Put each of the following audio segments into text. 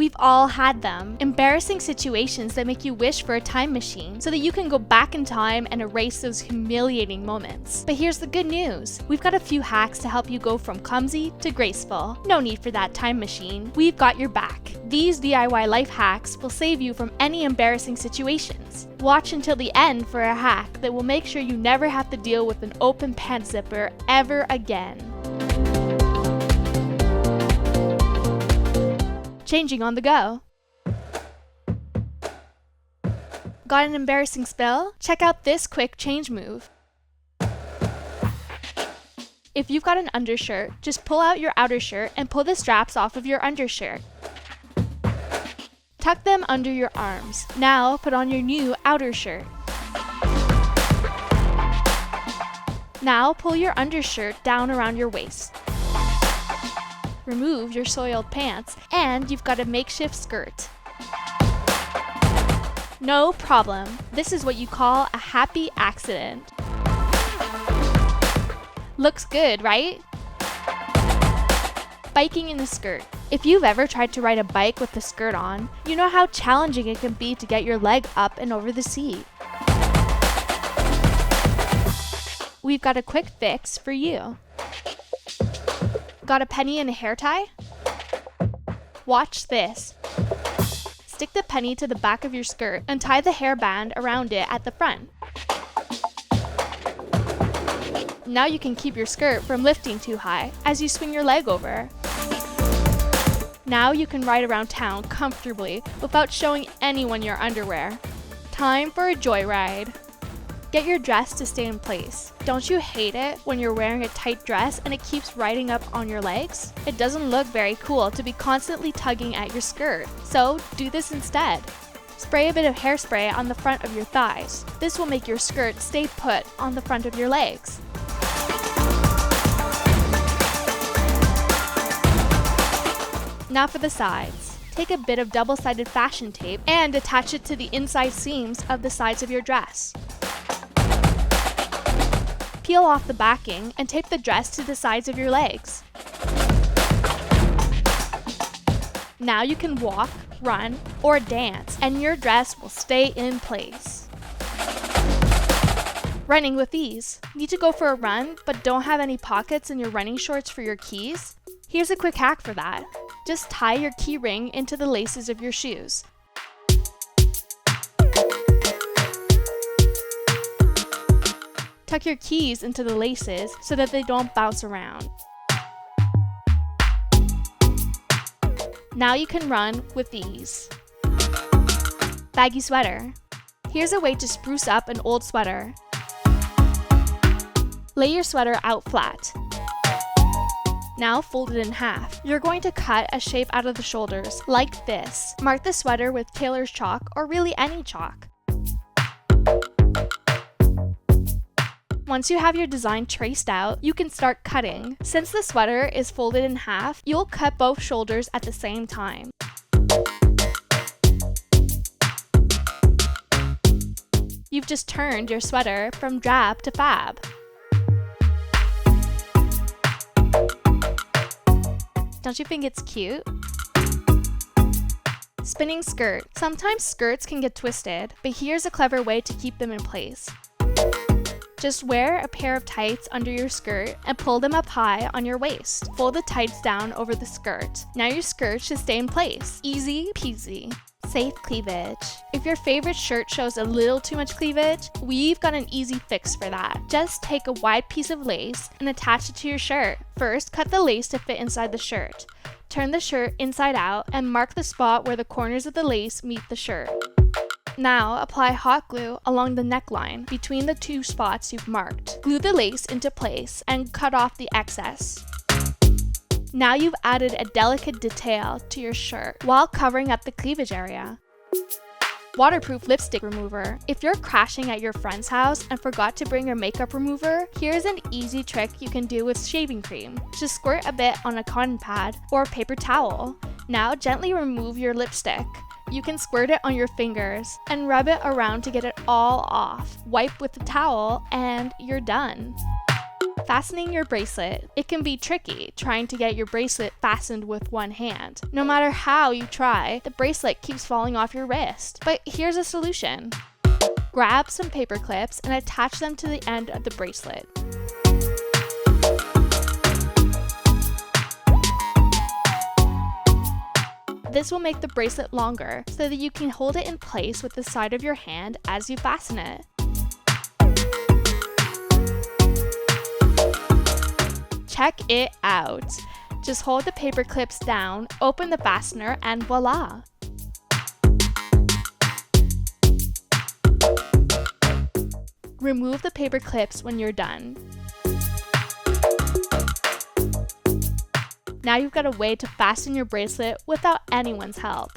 We've all had them. Embarrassing situations that make you wish for a time machine so that you can go back in time and erase those humiliating moments. But here's the good news. We've got a few hacks to help you go from clumsy to graceful. No need for that time machine. We've got your back. These DIY life hacks will save you from any embarrassing situations. Watch until the end for a hack that will make sure you never have to deal with an open pants zipper ever again. Changing on the go. Got an embarrassing spill? Check out this quick change move. If you've got an undershirt, just pull out your outer shirt and pull the straps off of your undershirt. Tuck them under your arms. Now put on your new outer shirt. Now pull your undershirt down around your waist. Remove your soiled pants, and you've got a makeshift skirt. No problem. This is what you call a happy accident. Looks good, right? Biking in a skirt. If you've ever tried to ride a bike with the skirt on, you know how challenging it can be to get your leg up and over the seat. We've got a quick fix for you. Got a penny and a hair tie? Watch this. Stick the penny to the back of your skirt and tie the hairband around it at the front. Now you can keep your skirt from lifting too high as you swing your leg over. Now you can ride around town comfortably without showing anyone your underwear. Time for a joyride. Get your dress to stay in place. Don't you hate it when you're wearing a tight dress and it keeps riding up on your legs? It doesn't look very cool to be constantly tugging at your skirt, so do this instead. Spray a bit of hairspray on the front of your thighs. This will make your skirt stay put on the front of your legs. Now for the sides. Take a bit of double-sided fashion tape and attach it to the inside seams of the sides of your dress. Peel off the backing and tape the dress to the sides of your legs. Now you can walk, run, or dance, and your dress will stay in place. Running with ease. Need to go for a run, but don't have any pockets in your running shorts for your keys? Here's a quick hack for that. Just tie your key ring into the laces of your shoes. Tuck your keys into the laces so that they don't bounce around. Now you can run with ease. Baggy sweater. Here's a way to spruce up an old sweater. Lay your sweater out flat. Now fold it in half. You're going to cut a shape out of the shoulders, like this. Mark the sweater with tailor's chalk or really any chalk. Once you have your design traced out, you can start cutting. Since the sweater is folded in half, you'll cut both shoulders at the same time. You've just turned your sweater from drab to fab. Don't you think it's cute? Spinning skirt. Sometimes skirts can get twisted, but here's a clever way to keep them in place. Just wear a pair of tights under your skirt and pull them up high on your waist. Fold the tights down over the skirt. Now your skirt should stay in place. Easy peasy. Safe cleavage. If your favorite shirt shows a little too much cleavage, we've got an easy fix for that. Just take a wide piece of lace and attach it to your shirt. First, cut the lace to fit inside the shirt. Turn the shirt inside out and mark the spot where the corners of the lace meet the shirt. Now, apply hot glue along the neckline between the two spots you've marked. Glue the lace into place and cut off the excess. Now you've added a delicate detail to your shirt while covering up the cleavage area. Waterproof lipstick remover. If you're crashing at your friend's house and forgot to bring your makeup remover, here's an easy trick you can do with shaving cream. Just squirt a bit on a cotton pad or a paper towel. Now gently remove your lipstick. You can squirt it on your fingers and rub it around to get it all off. Wipe with the towel and you're done. Fastening your bracelet. It can be tricky trying to get your bracelet fastened with one hand. No matter how you try, the bracelet keeps falling off your wrist. But here's a solution. Grab some paper clips and attach them to the end of the bracelet. This will make the bracelet longer so that you can hold it in place with the side of your hand as you fasten it. Check it out! Just hold the paper clips down, open the fastener, and voila! Remove the paper clips when you're done. Now you've got a way to fasten your bracelet without anyone's help.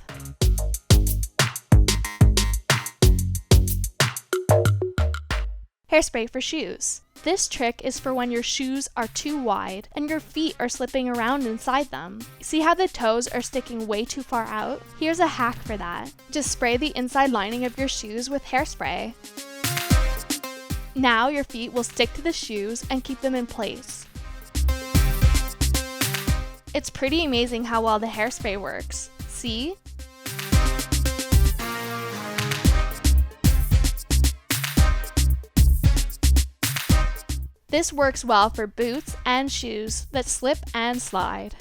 Hairspray for shoes. This trick is for when your shoes are too wide and your feet are slipping around inside them. See how the toes are sticking way too far out? Here's a hack for that. Just spray the inside lining of your shoes with hairspray. Now your feet will stick to the shoes and keep them in place. It's pretty amazing how well the hairspray works. See? This works well for boots and shoes that slip and slide.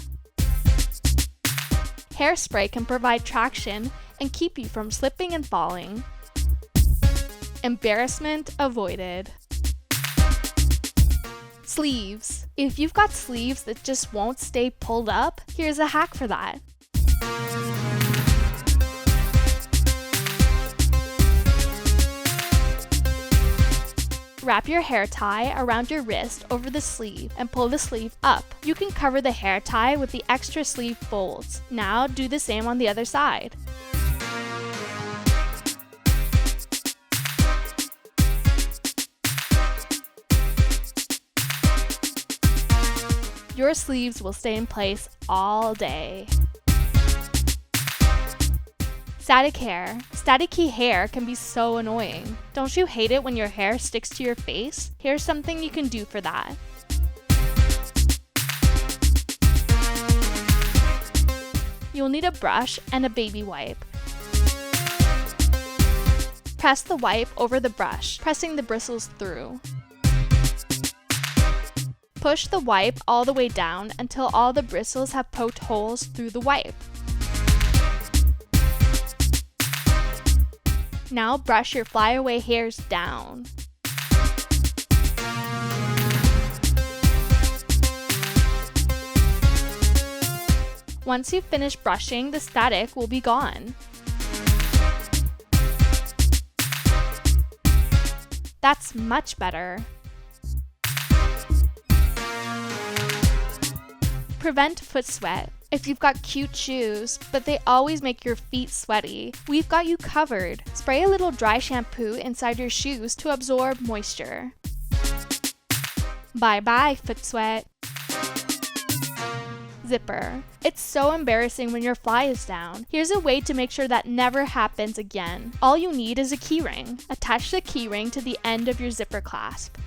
Hairspray can provide traction and keep you from slipping and falling. Embarrassment avoided. Sleeves. If you've got sleeves that just won't stay pulled up, here's a hack for that. Wrap your hair tie around your wrist over the sleeve and pull the sleeve up. You can cover the hair tie with the extra sleeve folds. Now do the same on the other side. Your sleeves will stay in place all day. Static hair. Staticky hair can be so annoying. Don't you hate it when your hair sticks to your face? Here's something you can do for that. You'll need a brush and a baby wipe. Press the wipe over the brush, pressing the bristles through. Push the wipe all the way down until all the bristles have poked holes through the wipe. Now brush your flyaway hairs down. Once you've finished brushing, the static will be gone. That's much better. Prevent foot sweat. If you've got cute shoes, but they always make your feet sweaty, we've got you covered. Spray a little dry shampoo inside your shoes to absorb moisture. Bye-bye, foot sweat. Zipper. It's so embarrassing when your fly is down. Here's a way to make sure that never happens again. All you need is a keyring. Attach the keyring to the end of your zipper clasp.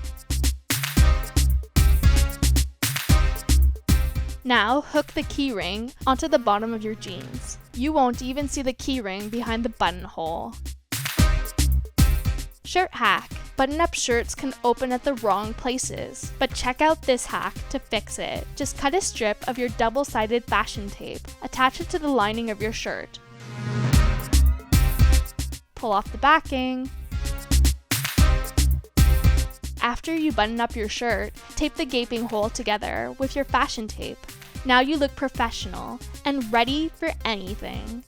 Now, hook the keyring onto the bottom of your jeans. You won't even see the keyring behind the buttonhole. Shirt hack. Button-up shirts can open at the wrong places, but check out this hack to fix it. Just cut a strip of your double-sided fashion tape. Attach it to the lining of your shirt. Pull off the backing. After you button up your shirt, tape the gaping hole together with your fashion tape. Now you look professional and ready for anything.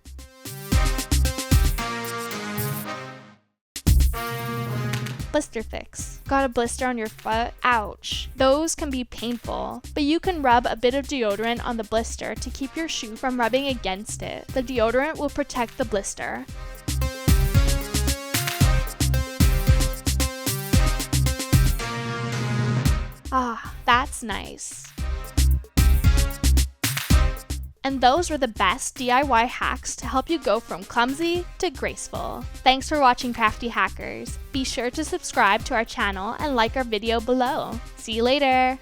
Blister fix. Got a blister on your foot? Ouch. Those can be painful, but you can rub a bit of deodorant on the blister to keep your shoe from rubbing against it. The deodorant will protect the blister. Ah, that's nice. And those were the best DIY hacks to help you go from clumsy to graceful. Thanks for watching, Crafty Hackers. Be sure to subscribe to our channel and like our video below. See you later!